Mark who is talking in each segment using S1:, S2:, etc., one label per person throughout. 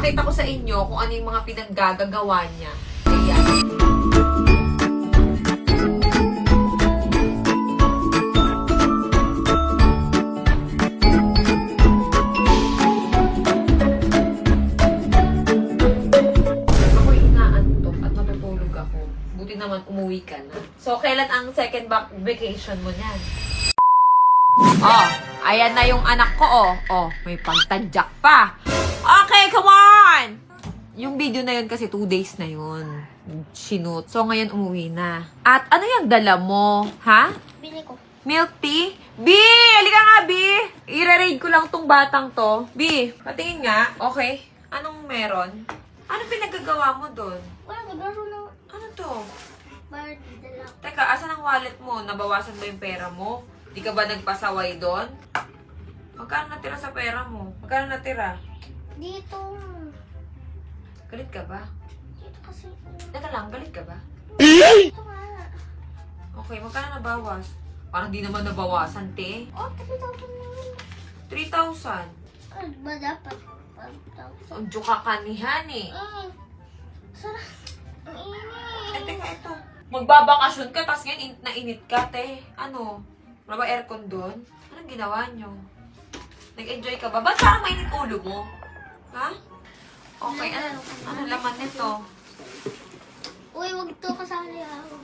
S1: Papakita ko sa inyo kung ano yung mga pinaggagawa niya. Ayan. Ako'y inaantok at matutulog ako. Buti naman umuwi ka na. So, kailan ang second vacation mo niyan? Oh, ayan na yung anak ko, oh. Oh, may pagtadyak pa. Okay, come on! Yung video na yun kasi 2 days na yun. Sinut. So, ngayon umuwi na. At ano yung dala mo? Ha?
S2: Bili ko.
S1: Milk tea? B! Halika nga, B! I-raid ko lang tong batang to. B, patingin nga. Okay. Anong meron? Anong pinagagawa mo doon?
S2: Wala, naglaro na.
S1: Ano to?
S2: Barbie, dala.
S1: Teka, asan ang wallet mo? Nabawasan ba yung pera mo? Di ka ba nagpasaway doon? Magkano natira sa pera mo? Magkano natira?
S2: Dito.
S1: Galit ka ba?
S2: Dito kasi.
S1: Teka lang, galit ka ba?
S2: Dito nga.
S1: Okay, magkano nabawas? Parang di naman nabawasan, te.
S2: Oh, 3,000 naman.
S1: 3,000.
S2: Ano ba dapat? 5,000.
S1: Ang juka ka ni Hani.
S2: Sarap. Ang init.
S1: Teka, ito. Magbabakasyon ka, tapos ngayon nainit ka, te. Ano? Wala ba aircon doon? Anong ginawa nyo? Nag-enjoy ka ba? Ba't parang mainit ulo mo? Ha? Okay, ano laman nito?
S2: Uy, wag to kasali ako.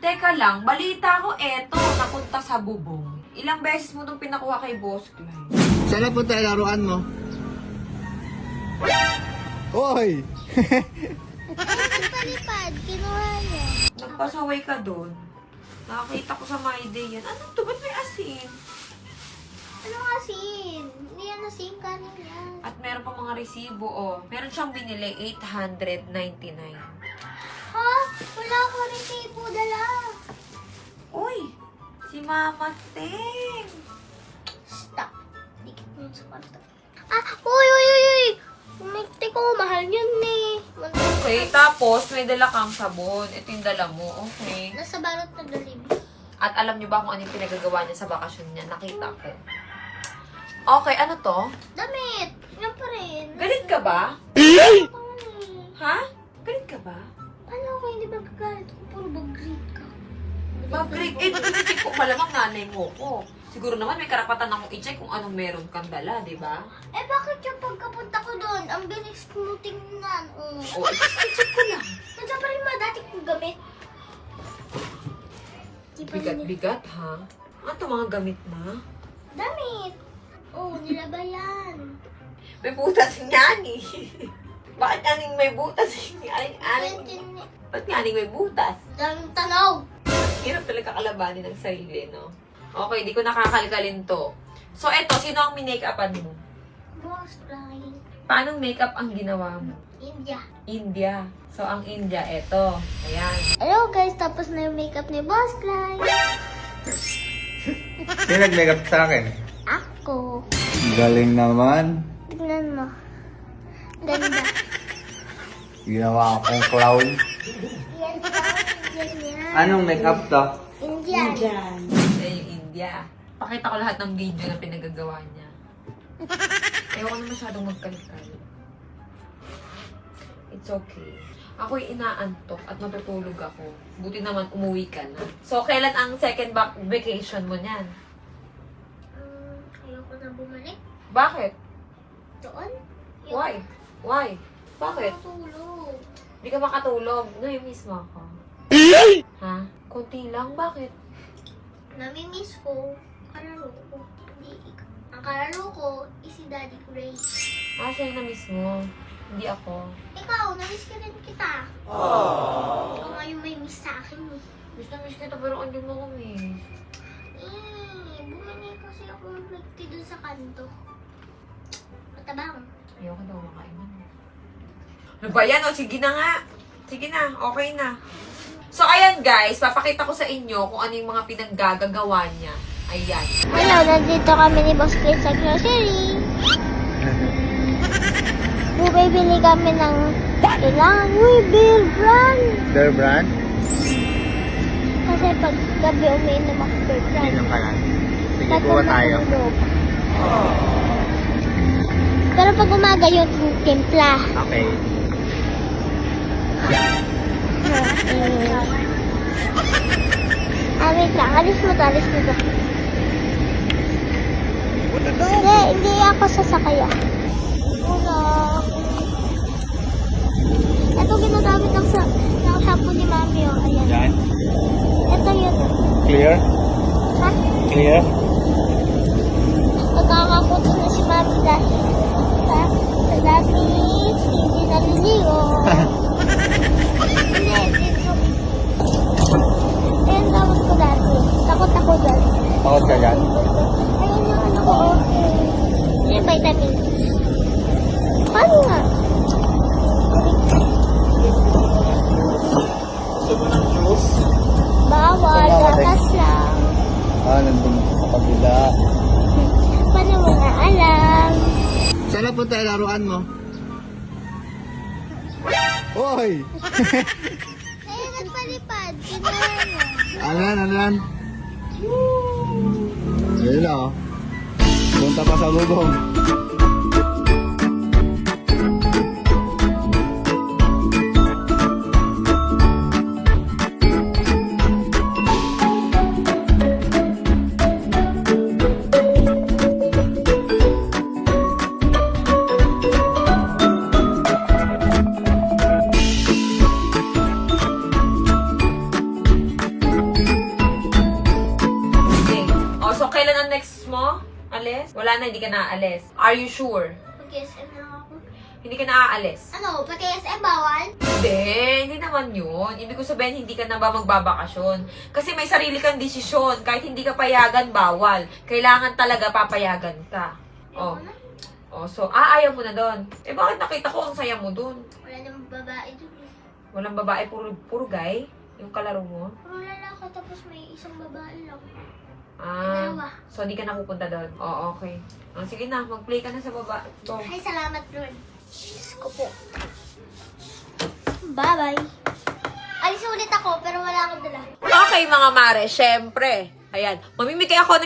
S1: Teka lang, balita ko eto, napunta sa bubong. Ilang beses mo itong pinakuha kay Boss Clyde?
S3: Saan napunta yung laruan mo? Hoy!
S2: Palipad, kinuha niya.
S1: Nagpasaway ka doon. Nakakita ko sa My Day yan. Ano to? Ba't may asin?
S2: Ano asin? Hindi yan asin, kanin yan.
S1: At meron pa mga resibo, oh. Meron siyang binili, 899.
S2: Ha? Wala ko resibo, dala.
S1: Uy! Si Mama Ting!
S2: Stop. Dikit mo sa kwarto. Ah! Uy, uy, uy, uy! Umikti ko, mahal yun eh.
S1: Okay, tapos may dala kang sabon. Ito yung dala mo, okay.
S2: Nasa balot na dalibi.
S1: At alam niyo ba kung ano yung pinagagawa niya sa bakasyon niya? Nakita ko. Okay, ano to?
S2: Damit! Yan pa rin.
S1: Galit ka ba? Ha? Galit ka ba?
S2: Paano ako hindi ba gagalit kung puro mag-greet ka?
S1: Mag-greet. Eh, check ko malamang nanay mo ko. Siguro naman may karapatan akong i-check kung anong meron kang dala, di ba?
S2: Eh bakit yung pagkapunta ko doon, ang bilis mo tingnan?
S1: O, i-check ko lang.
S2: Nandiyan pa rin mga dati kong gamit. Di pa rin nila-
S1: Bigat-bigat, ha? Ano to, mga gamit na?
S2: Damit! Oh, nilabayan.
S1: May butas nga ni. Bakit aning may butas? Aning. Ba't nga aning may butas?
S2: Daming tanaw!
S1: Hirap talaga kalabanin ng sarili, no? Okay, di ko nakakalkalin to. So, eto, sino ang minake-upan mo?
S2: Boss, flying.
S1: Paanong makeup ang ginawa mo?
S2: India.
S1: India. So, ang India, eto. Ayan.
S2: Hello guys, tapos na yung makeup ni Boss Clyde.
S3: Sino nag-makeup sa akin?
S2: Ako.
S3: Galing naman.
S2: Tignan mo. Ganda.
S3: Ginawa akong clown.
S2: Yan yan.
S3: Anong makeup to?
S2: Indian.
S1: Ayan yung India. Pakita ko lahat ng video na pinagagawa niya. Ayoko na masyadong magkalit-kalit. It's okay. Ako'y inaantok at matutulog ako. Buti naman umuwi ka na. So, kailan ang second vacation mo niyan?
S2: Ayoko na bumalik.
S1: Bakit?
S2: Doon?
S1: Why? Why? Bakit?
S2: Matulog.
S1: Hindi ka makatulog. Nami-miss mo ako. Ha? Konti lang? Bakit?
S2: Namimiss ko. Kararo ko. Hindi ikaw. Ang kararo ko is si Daddy Gray.
S1: Ah, siya yung na-miss mo. Hindi ako.
S2: Ikaw, namiss ka rin kita. Ikaw nga yung may miss sa akin eh.
S1: Miss na miss kita pero hindi mo ako miss.
S2: Bumili kasi ako ng milk tea dun sa kanto. Matabang.
S1: Ayoko daw makain na. Ano ba yan? O, sige na nga. Sige na, okay na. So, ayan guys, papakita ko sa inyo kung ano yung mga pinaggagawa niya. Ayan.
S2: Hello, nandito kami ni Boss Clyde sa grocery. Bumibili kami ng kailangan Beer Brand.
S3: Bear brand?
S2: Kasi pag gabi umiinom ako Beer Brand.
S3: Inom ka lang. Sige, kuha tayo.
S2: Pero pag umaga yung timpla.
S3: Okay.
S2: Wait lang. Alis mo to, alis mo to. Hindi ako sasakaya. Wala. Ito ginagamit ng shampoo ni Mami. Oh. Ayan.
S3: Yan.
S2: Ito yun.
S3: Clear?
S2: Ha?
S3: Clear?
S2: Magkakakuto na si Mami dahil sa dati hindi naliligo. Hindi ko. Ayun gamot ko dati. Takot ako dyan.
S3: Takot ka dyan?
S2: Ayun yung ano ko. Yung vitamins. Paano nga?
S3: Gusto mo ng juice?
S2: Bawal. Gatas lang.
S3: Nandun sa kabila.
S2: Paano mo na alam?
S3: Saan na punta yung laruan mo? Hoy!
S2: Ayun, nagpalipad. Ginawa mo.
S3: Alan, alan. Ayun na oh. Punta pa sa lubong.
S1: Okay. Oh, so kailan ang next mo? Alis? Wala na, hindi ka naaalis. Are you sure?
S2: Mag-SM lang ako.
S1: Hindi ka naaalis?
S2: Ano? Pag-SM bawal?
S1: Hindi naman yun. Ibig ko sabihin, hindi ka na ba magbabakasyon? Kasi may sarili kang desisyon. Kahit hindi ka payagan, bawal. Kailangan talaga papayagan ka. Oh. Oh, so, ayaw mo na doon. Eh, bakit nakita ko ang saya mo doon?
S2: Wala namang babae dun.
S1: Walang babae, puro guy? Yung kalaro mo?
S2: Puro lalaki tapos may isang babae lang.
S1: Ah, so hindi ka napupunta doon? Oo, okay. Sige na, mag-play ka na sa baba. Go.
S2: Ay, salamat, Lord. Diyos ko po. Bye-bye. Alis ulit ako pero wala akong dala.
S1: Okay, mga mare, syempre. Ayan, mamimigay ako ng